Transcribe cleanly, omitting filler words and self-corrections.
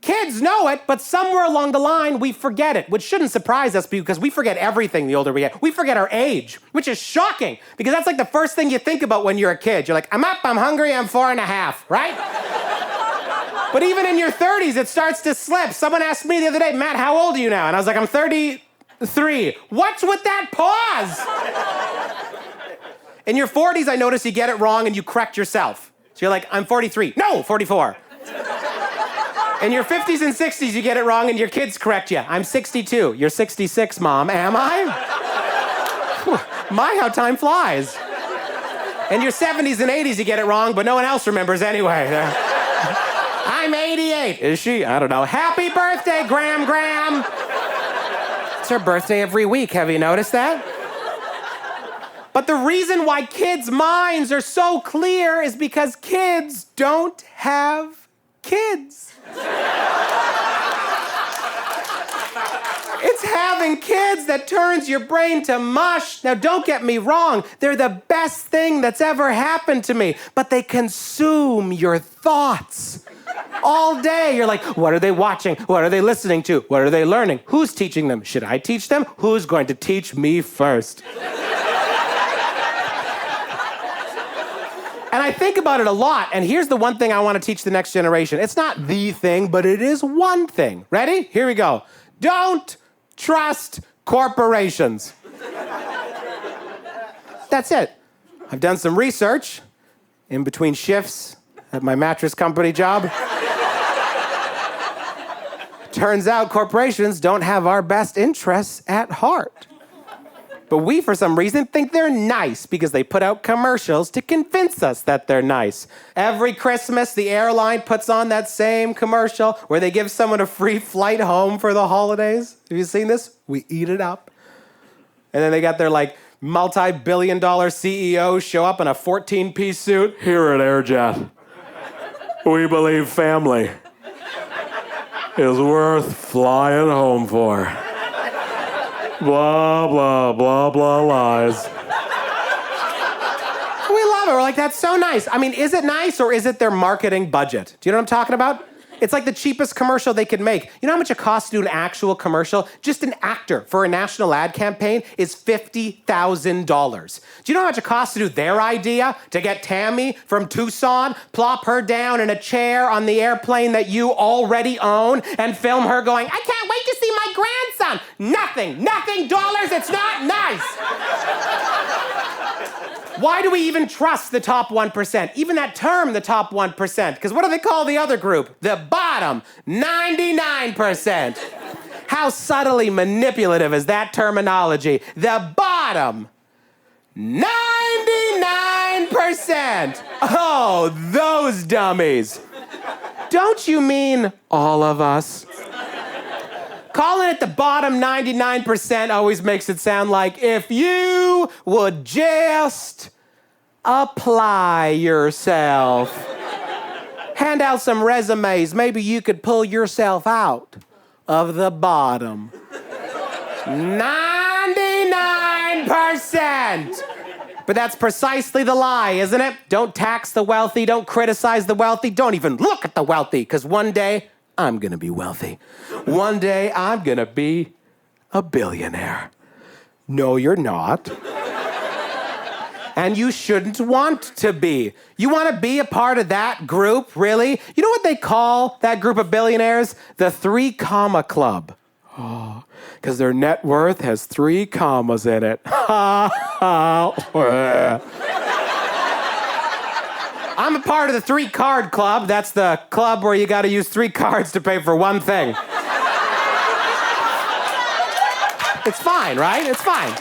Kids know it, but somewhere along the line, we forget it, which shouldn't surprise us because we forget everything the older we get. We forget our age, which is shocking because that's like the first thing you think about when you're a kid. You're like, I'm up, I'm hungry, I'm 4.5, right? But even in your 30s, it starts to slip. Someone asked me the other day, Matt, how old are you now? And I was like, I'm 33. What's with that pause? In your 40s, I notice you get it wrong and you correct yourself. So you're like, I'm 43. No, 44. In your 50s and 60s, you get it wrong and your kids correct you. I'm 62. You're 66, Mom. Am I? My, how time flies. In your 70s and 80s, you get it wrong, but no one else remembers anyway. I'm 88. Is she? I don't know. Happy birthday, Graham. It's her birthday every week. Have you noticed that? But the reason why kids' minds are so clear is because kids don't have kids. It's having kids that turns your brain to mush. Now, don't get me wrong. They're the best thing that's ever happened to me, but they consume your thoughts. All day, you're like, what are they watching? What are they listening to? What are they learning? Who's teaching them? Should I teach them? Who's going to teach me first? And I think about it a lot, and here's the one thing I want to teach the next generation. It's not the thing, but it is one thing. Ready? Here we go. Don't trust corporations. That's it. I've done some research in between shifts at my mattress company job. Turns out corporations don't have our best interests at heart. But we, for some reason, think they're nice because they put out commercials to convince us that they're nice. Every Christmas, the airline puts on that same commercial where they give someone a free flight home for the holidays. Have you seen this? We eat it up. And then they got their, like, multi-billion-dollar CEO show up in a 14-piece suit. Here at Airjet, we believe family is worth flying home for. Blah, blah, blah, blah, lies. We love it. We're like, that's so nice. I mean, is it nice or is it their marketing budget? Do you know what I'm talking about? It's like the cheapest commercial they could make. You know how much it costs to do an actual commercial? Just an actor for a national ad campaign is $50,000. Do you know how much it costs to do their idea? To get Tammy from Tucson, plop her down in a chair on the airplane that you already own, and film her going, I can't wait to see my grandson. Nothing dollars, it's not nice. Why do we even trust the top 1%? Even that term, the top 1%. Because what do they call the other group? The bottom 99%. How subtly manipulative is that terminology? The bottom 99%. Oh, those dummies. Don't you mean all of us? Calling it the bottom 99% always makes it sound like if you would just apply yourself, hand out some resumes, maybe you could pull yourself out of the bottom 99%. But that's precisely the lie, isn't it? Don't tax the wealthy, don't criticize the wealthy, don't even look at the wealthy, because one day, I'm gonna be wealthy. One day, I'm gonna be a billionaire. No, you're not. And you shouldn't want to be. You wanna be a part of that group, really? You know what they call that group of billionaires? The 3 comma club. Oh, because their net worth has 3 commas in it. I'm a part of the 3 card club. That's the club where you gotta use 3 cards to pay for one thing. It's fine, right? It's fine.